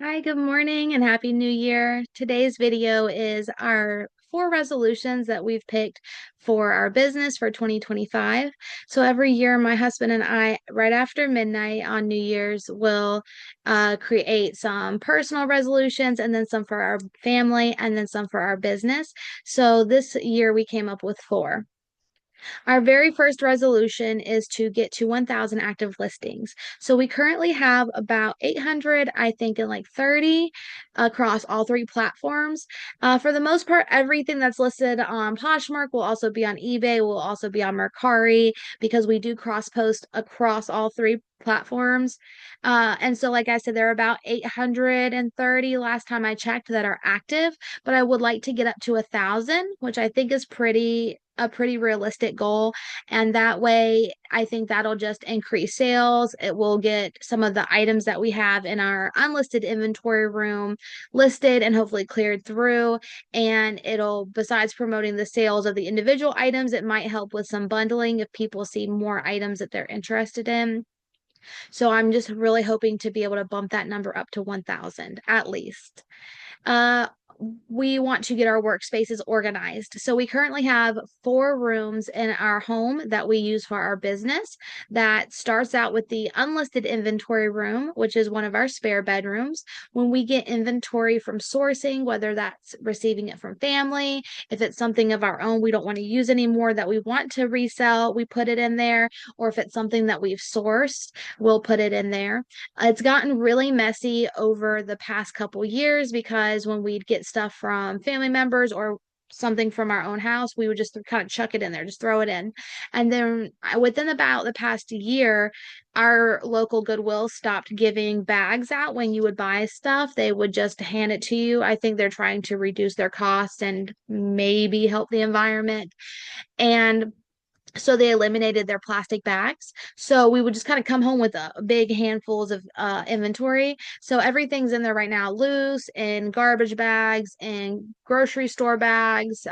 Hi, good morning and happy new year. Today's video is our 4 resolutions that we've picked for our business for 2025. So every year, my husband and I, right after midnight on New Year's, will create some personal resolutions and then some for our family and then some for our business. So this year, we came up with 4. Our very first resolution is to get to 1,000 active listings. So we currently have about 800, I think, in like 30 across all 3 platforms. For the most part, everything that's listed on Poshmark will also be on eBay, will also be on Mercari because we do cross post across all 3 platforms. And so, like I said, there are about 830 last time I checked that are active, but I would like to get up to 1,000, which I think is a pretty realistic goal. And that way, I think that'll just increase sales. It will get some of the items that we have in our unlisted inventory room listed and hopefully cleared through. And it'll, besides promoting the sales of the individual items, it might help with some bundling if people see more items that they're interested in. So I'm just really hoping to be able to bump that number up to 1,000 at least. Uh, we want to get our workspaces organized. So we currently have 4 rooms in our home that we use for our business. That starts out with the unlisted inventory room, which is one of our spare bedrooms. When we get inventory from sourcing, whether that's receiving it from family, if it's something of our own we don't want to use anymore that we want to resell, we put it in there. Or if it's something that we've sourced, we'll put it in there. It's gotten really messy over the past couple years because when we'd get stuff from family members or something from our own house, we would just kind of chuck it in there, just throw it in. And then within about the past year, our local Goodwill stopped giving bags out when you would buy stuff. They would just hand it to you. I think they're trying to reduce their costs and maybe help the environment. And so they eliminated their plastic bags. So we would just kind of come home with a big handfuls of inventory. So everything's in there right now, loose in garbage bags and grocery store bags.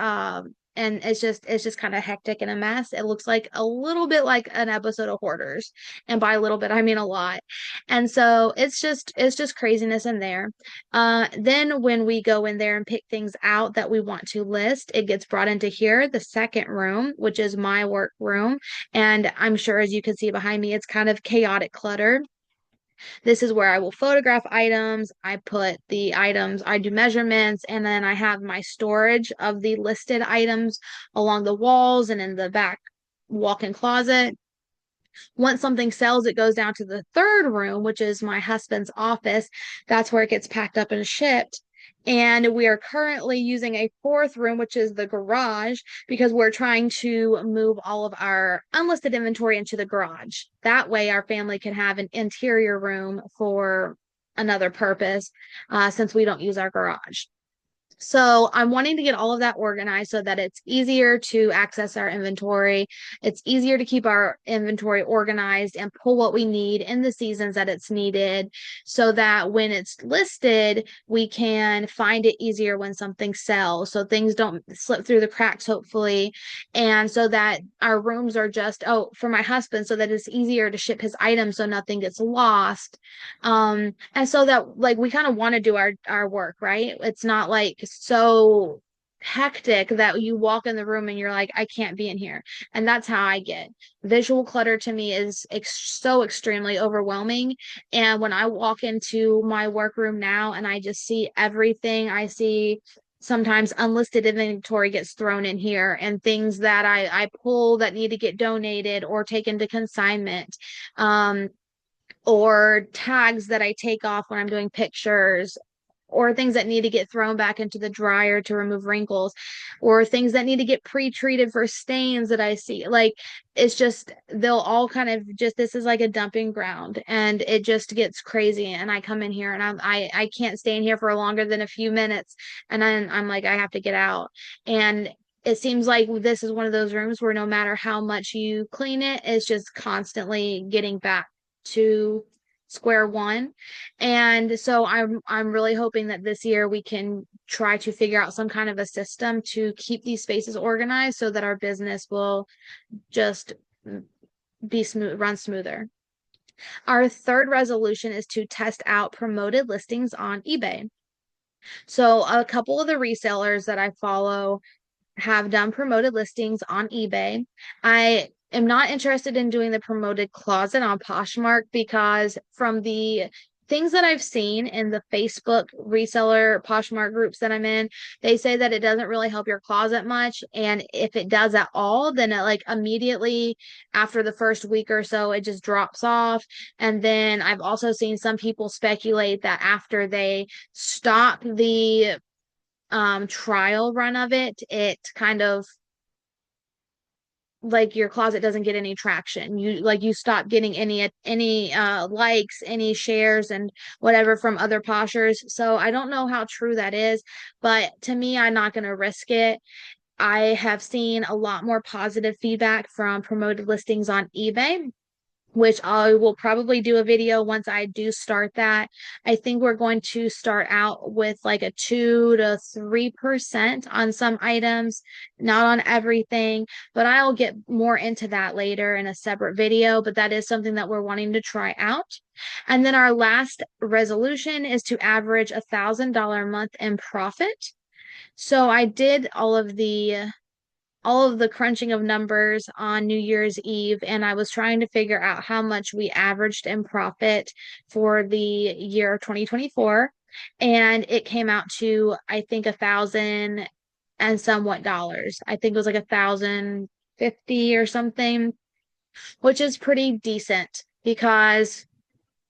And it's just kind of hectic and a mess. It looks like a little bit like an episode of Hoarders, and by a little bit I mean a lot. And so it's just craziness in there. Then when we go in there and pick things out that we want to list, it gets brought into here, the second room, which is my work room. And I'm sure as you can see behind me, it's kind of chaotic clutter. This is where I will photograph items. I put the items, I do measurements, and then I have my storage of the listed items along the walls and in the back walk-in closet. Once something sells, it goes down to the third room, which is my husband's office. That's where it gets packed up and shipped. And we are currently using a fourth room, which is the garage, because we're trying to move all of our unlisted inventory into the garage. That way, our family can have an interior room for another purpose, since we don't use our garage. So I'm wanting to get all of that organized so that it's easier to access our inventory. It's easier to keep our inventory organized and pull what we need in the seasons that it's needed so that when it's listed, we can find it easier when something sells. So things don't slip through the cracks, hopefully. And so that our rooms are just, oh, for my husband, so that it's easier to ship his items so nothing gets lost. And so that like we kind of want to do our work, right? It's not like so hectic that you walk in the room and you're like, I can't be in here. And that's how I get. Visual clutter to me is so extremely overwhelming. And when I walk into my workroom now and I just see everything, I see sometimes unlisted inventory gets thrown in here and things that I pull that need to get donated or taken to consignment. Um, or tags that I take off when I'm doing pictures, or things that need to get thrown back into the dryer to remove wrinkles, or things that need to get pre-treated for stains that I see. Like it's just they'll all kind of just this is like a dumping ground and it just gets crazy. And I come in here and I can't stay in here for longer than a few minutes. And then I'm like, I have to get out. And it seems like this is one of those rooms where no matter how much you clean it, it's just constantly getting back to square one. And so I'm really hoping that this year we can try to figure out some kind of a system to keep these spaces organized so that our business will just be smooth, run smoother. Our third resolution is to test out promoted listings on eBay. So, a couple of the resellers that I follow have done promoted listings on eBay. I am not interested in doing the promoted closet on Poshmark because from the things that I've seen in the Facebook reseller Poshmark groups that I'm in, they say that it doesn't really help your closet much. And if it does at all, then it like immediately after the first week or so, it just drops off. And then I've also seen some people speculate that after they stop the trial run of it, it kind of like your closet doesn't get any traction. You stop getting any likes, any shares and whatever from other poshers. So I don't know how true that is, but to me, I'm not going to risk it. I have seen a lot more positive feedback from promoted listings on eBay, which I will probably do a video once I do start that. I think we're going to start out with like a 2 to 3% on some items, not on everything, but I'll get more into that later in a separate video. But that is something that we're wanting to try out. And then our last resolution is to average $1,000 a month in profit. So I did all of the crunching of numbers on New Year's Eve, and I was trying to figure out how much we averaged in profit for the year 2024. And it came out to, I think, 1,000 and somewhat dollars. I think it was like 1,050 or something, which is pretty decent because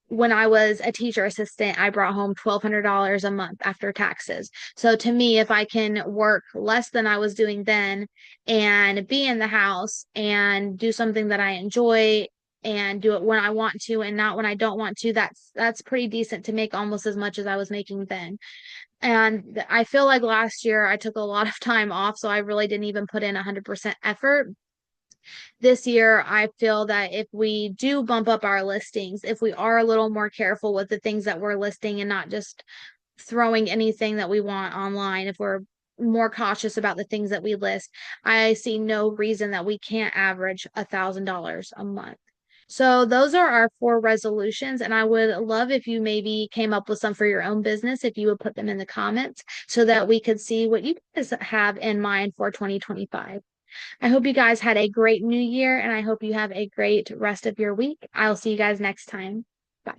when I was a teacher assistant, I brought home $1,200 a month after taxes. So to me, if I can work less than I was doing then and be in the house and do something that I enjoy and do it when I want to and not when I don't want to, that's pretty decent to make almost as much as I was making then. And I feel like last year I took a lot of time off, so I really didn't even put in 100% effort. This year, I feel that if we do bump up our listings, if we are a little more careful with the things that we're listing and not just throwing anything that we want online, if we're more cautious about the things that we list, I see no reason that we can't average $1,000 a month. So those are our four resolutions, and I would love if you maybe came up with some for your own business, if you would put them in the comments so that we could see what you guys have in mind for 2025. I hope you guys had a great new year and I hope you have a great rest of your week. I'll see you guys next time. Bye.